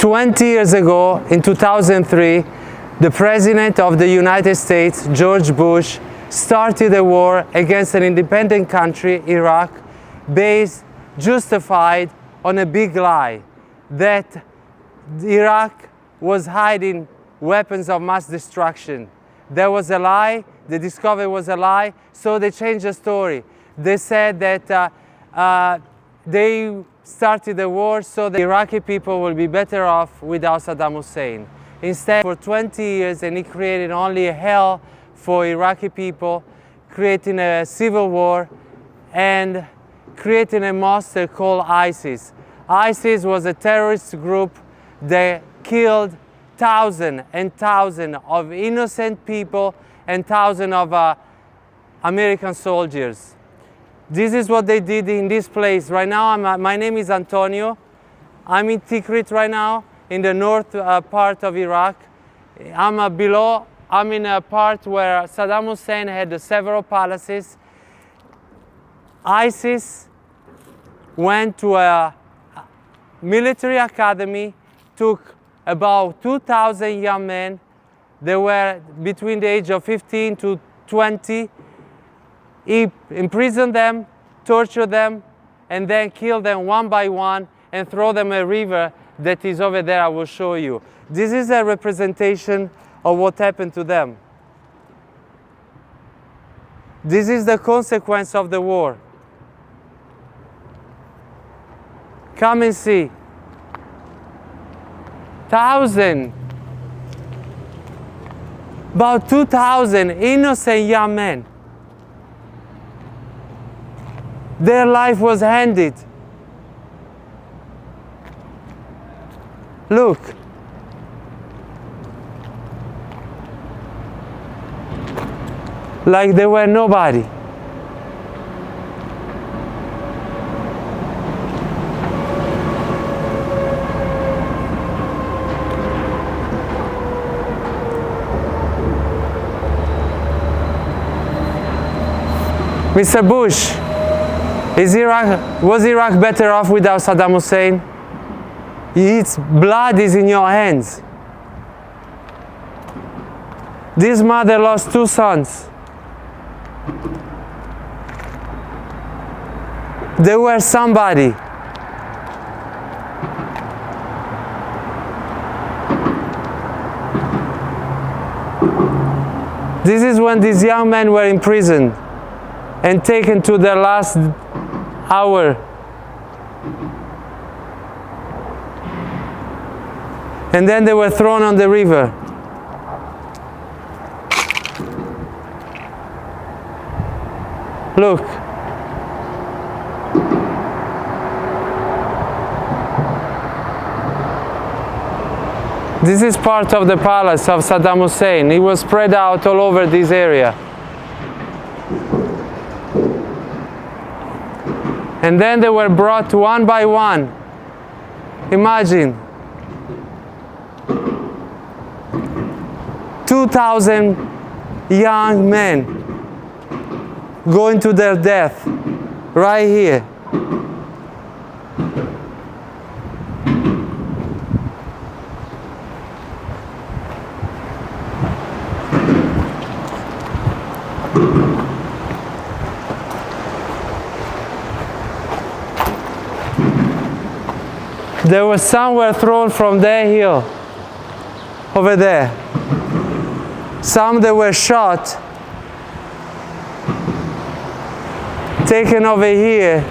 20 years ago, in 2003, the President of the United States, George Bush, started a war against an independent country, Iraq, justified on a big lie, that Iraq was hiding weapons of mass destruction. There was a lie, the discovery was a lie, so they changed the story. They said that they started the war so the Iraqi people will be better off without Saddam Hussein. Instead, for 20 years, and he created only a hell for Iraqi people, creating a civil war and creating a monster called ISIS. ISIS was a terrorist group that killed thousands and thousands of innocent people and thousands of American soldiers. This is what they did in this place. Right now, my name is Antonio. I'm in Tikrit right now, in the north part of Iraq. I'm in a part where Saddam Hussein had several palaces. ISIS went to a military academy, took about 2,000 young men. They were between the age of 15 to 20. He imprisoned them, tortured them, and then killed them one by one and throw them a river that is over there. I will show you. This is a representation of what happened to them. This is the consequence of the war. Come and see. 1,000, about 2,000 innocent young men. Their life was handed. Look. Like they were nobody. Mr. Bush, was Iraq better off without Saddam Hussein? Its blood is in your hands. This mother lost 2 sons. They were somebody. This is when these young men were imprisoned and taken to their last hour. And then they were thrown on the river. Look. This is part of the palace of Saddam Hussein. It was spread out all over this area. And then they were brought one by one. Imagine. 2,000 young men going to their death right here. There were some were thrown from their hill over there. Some that were shot, taken over here,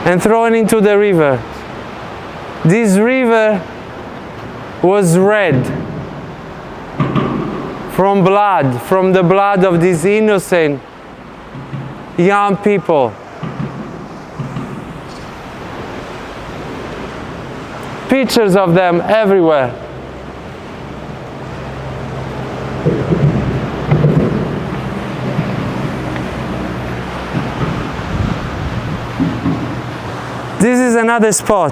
and thrown into the river. This river was red from blood, from the blood of these innocent young people. Pictures of them everywhere. This is another spot.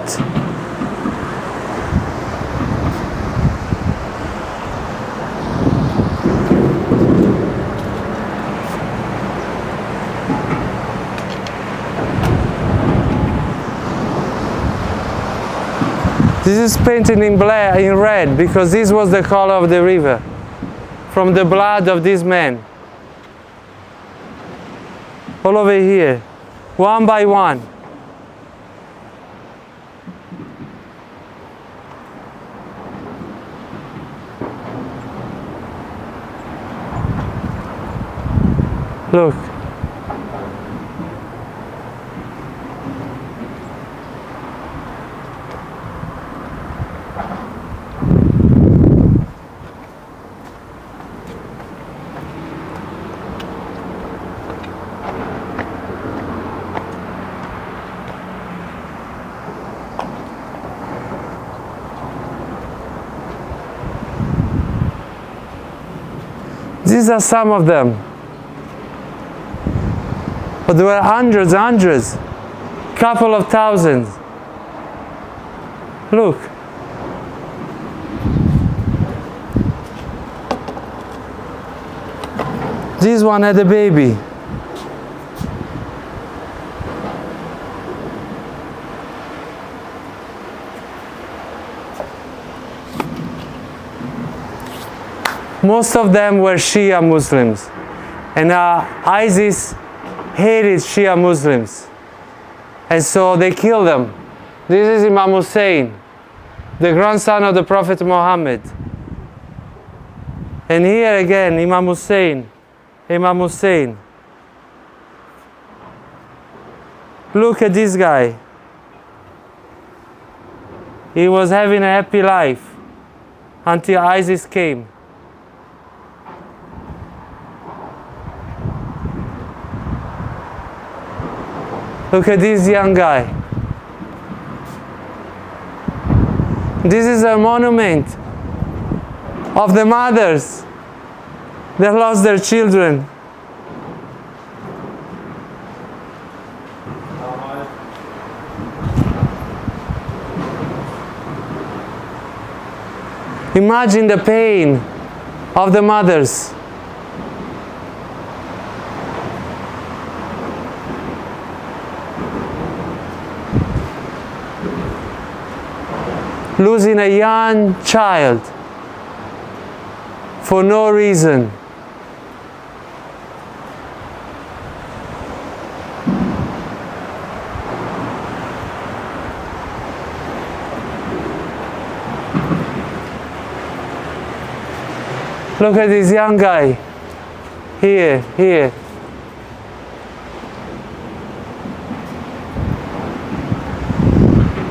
This is painted in black, in red, because this was the color of the river, from the blood of these men. All over here, one by one. Look. These are some of them. But there were hundreds, couple of thousands. Look. This one had a baby. Most of them were Shia Muslims, and ISIS hated Shia Muslims, and so they killed them. This is Imam Hussein, the grandson of the Prophet Muhammad. And here again, Imam Hussein. Look at this guy. He was having a happy life until ISIS came. Look at this young guy. This is a monument of the mothers that lost their children. Imagine the pain of the mothers. Losing a young child for no reason. Look at this young guy. Here.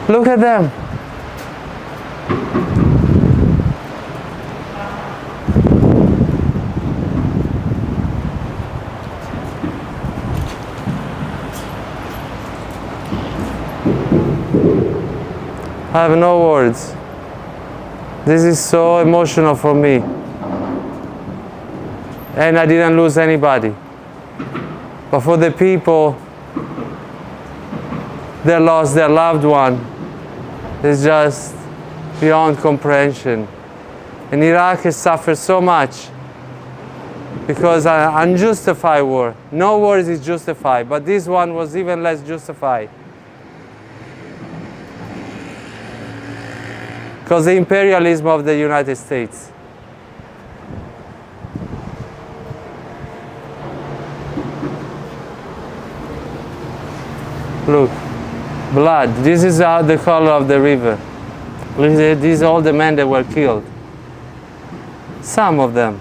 Look at them. I have no words. This is so emotional for me. And I didn't lose anybody. But for the people that lost their loved one, it's just beyond comprehension. And Iraq has suffered so much because of unjustified war. No war is justified, but this one was even less justified. Because the imperialism of the United States. Look, blood. This is the color of the river. These are all the men that were killed. Some of them.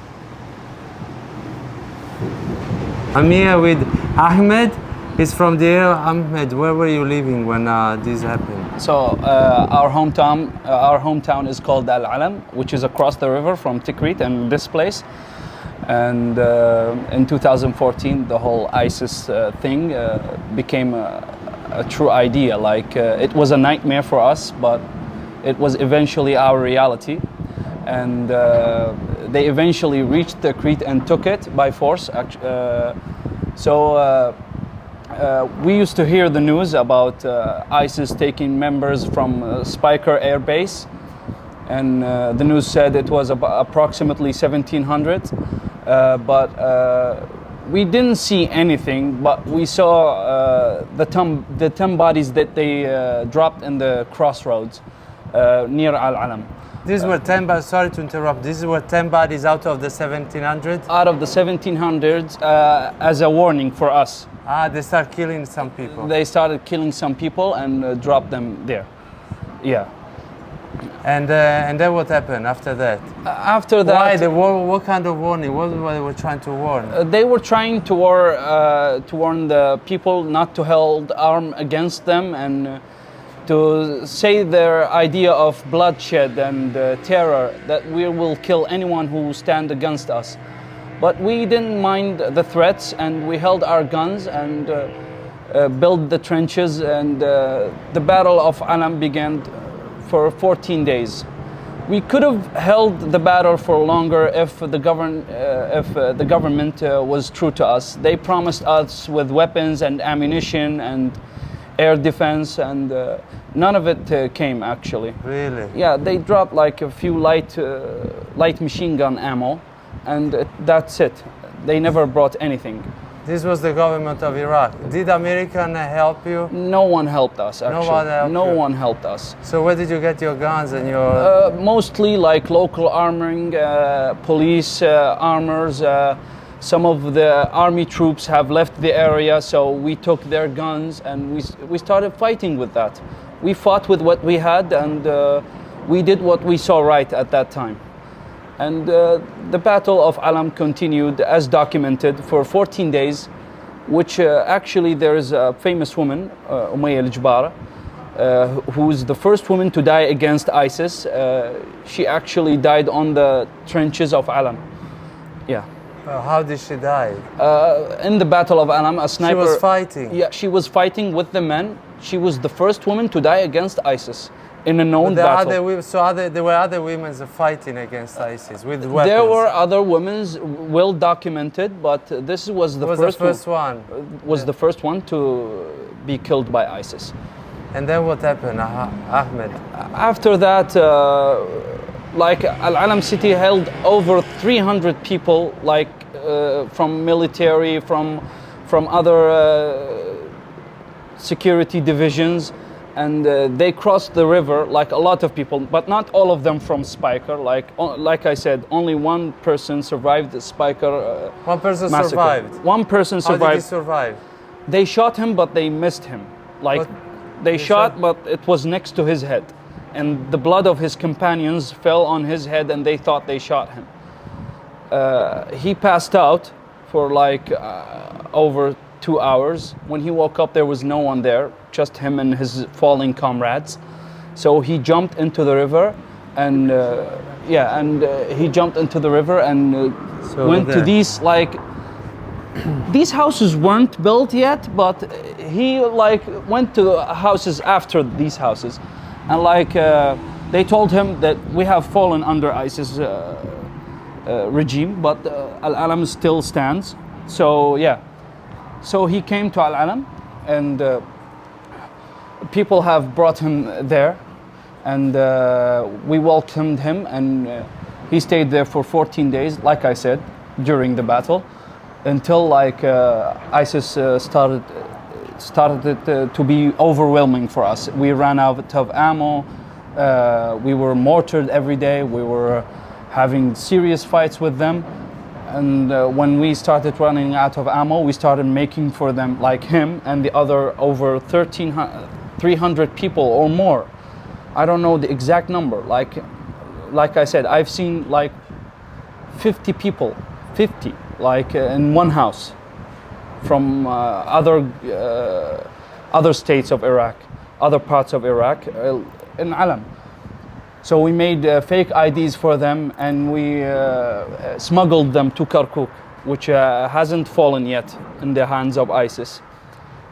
I'm here with Ahmed. He's from there. Ahmed, where were you living when this happened? So our hometown is called Al Alam, which is across the river from Tikrit and this place. And in 2014, the whole ISIS thing became a true idea. Like it was a nightmare for us, but it was eventually our reality. And they eventually reached Tikrit and took it by force. We used to hear the news about ISIS taking members from Speicher Air Base, and the news said it was approximately 1,700, but we didn't see anything, but we saw the 10 bodies that they dropped in the crossroads. near Al-Alam. These were 10 bodies, sorry to interrupt, these were 10 bodies out of the 1700? Out of the 1700s, as a warning for us. Ah, they start killing some people. They started killing some people and dropped them there. Yeah. And then what happened after that? After that, Why? What kind of warning? What they were trying to warn? they were trying to warn the people not to hold arm against them and to say their idea of bloodshed and terror, that we will kill anyone who stand against us. But we didn't mind the threats, and we held our guns and built the trenches, and the Battle of Alam began for 14 days. We could have held the battle for longer if the government was true to us. They promised us with weapons and ammunition and air defense, and none of it came actually. Really? Yeah, they dropped like a few light machine gun ammo, and that's it. They never brought anything. This was the government of Iraq. Did American help you? No one helped us actually. No one helped us. So where did you get your guns and your... Mostly like local armoring, police armors. Some of the army troops have left the area, so we took their guns and we started fighting with that. We fought with what we had, and we did what we saw right at that time. And the Battle of Alam continued as documented for 14 days, which actually there is a famous woman, Umayya al-Jbara, who is the first woman to die against ISIS. She actually died on the trenches of Alam. Yeah. How did she die? In the Battle of Alam, a sniper... She was fighting? Yeah, she was fighting with the men. She was the first woman to die against ISIS in a known battle. There were other women fighting against ISIS with weapons? There were other women, well documented, but this was the first one. Was the first one to be killed by ISIS. And then what happened, Ahmed? After that, like Al-Alam city held over 300 people, like from military, from other security divisions, and they crossed the river, like a lot of people, but not all of them from Speicher. Like I said, only one person survived the Speicher One person massacre. survived? One person survived. How did he survive? They shot him, but they missed him. Like, they shot, but it was next to his head. And the blood of his companions fell on his head, and they thought they shot him. He passed out for like over 2 hours. When he woke up, there was no one there, just him and his falling comrades. So he jumped into the river, and he jumped into the river and went to these these houses weren't built yet, but he went to houses after these houses, and they told him that we have fallen under ISIS regime, but Al-Alam still stands. So yeah. So he came to Al-Alam, and people have brought him there, and we welcomed him, and he stayed there for 14 days, like I said, during the battle, until ISIS started to be overwhelming for us. We ran out of ammo, we were mortared every day, we were having serious fights with them. And when we started running out of ammo, we started making for them, like him and the other over 300 people or more. I don't know the exact number. Like I said, I've seen 50 people, 50, in one house from other states of Iraq, other parts of Iraq, in Alam. So we made fake IDs for them, and we smuggled them to Kirkuk, which hasn't fallen yet in the hands of ISIS.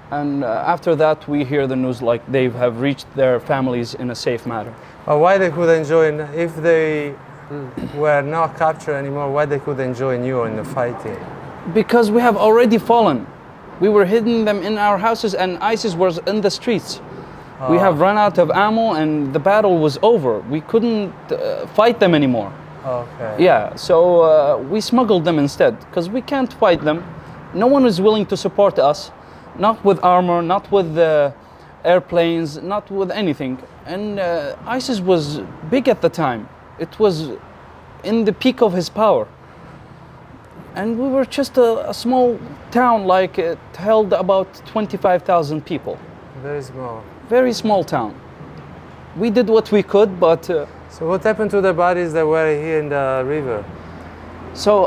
And after that, we hear the news they have reached their families in a safe manner. Why they couldn't join, if they were not captured anymore, why they couldn't join you in the fighting? Because we have already fallen. We were hiding them in our houses, and ISIS was in the streets. We have run out of ammo, and the battle was over. We couldn't fight them anymore. Okay. Yeah, so we smuggled them instead, because we can't fight them. No one is willing to support us, not with armor, not with airplanes, not with anything. And ISIS was big at the time. It was in the peak of his power. And we were just a small town, like it held about 25,000 people. Very small. Very small town. We did what we could, but... So what happened to the bodies that were here in the river? So,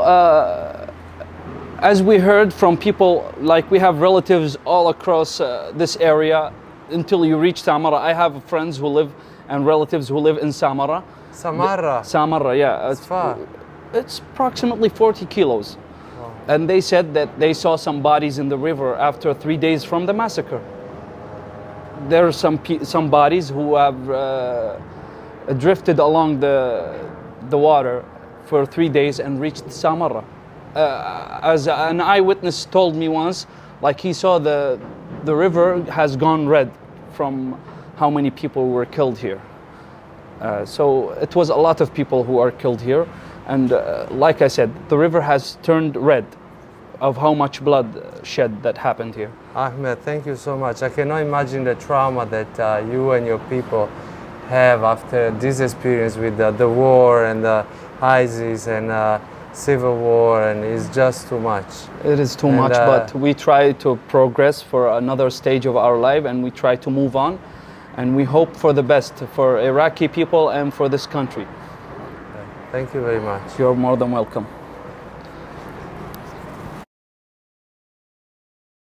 as we heard from people, like we have relatives all across this area until you reach Samarra. I have friends who live and relatives who live in Samarra. Samarra? Samarra, yeah. It's far. It's approximately 40 kilos. Wow. And they said that they saw some bodies in the river after 3 days from the massacre. There are some bodies who have drifted along the water for 3 days and reached Samarra. As an eyewitness told me once, like he saw the river has gone red from how many people were killed here. So it was a lot of people who are killed here. And like I said, the river has turned red of how much blood shed that happened here. Ahmed, thank you so much. I cannot imagine the trauma that you and your people have after this experience with the war and the ISIS and civil war, and it's just too much. It is too much, but we try to progress for another stage of our life, and we try to move on, and we hope for the best for Iraqi people and for this country. Thank you very much. You're more than welcome.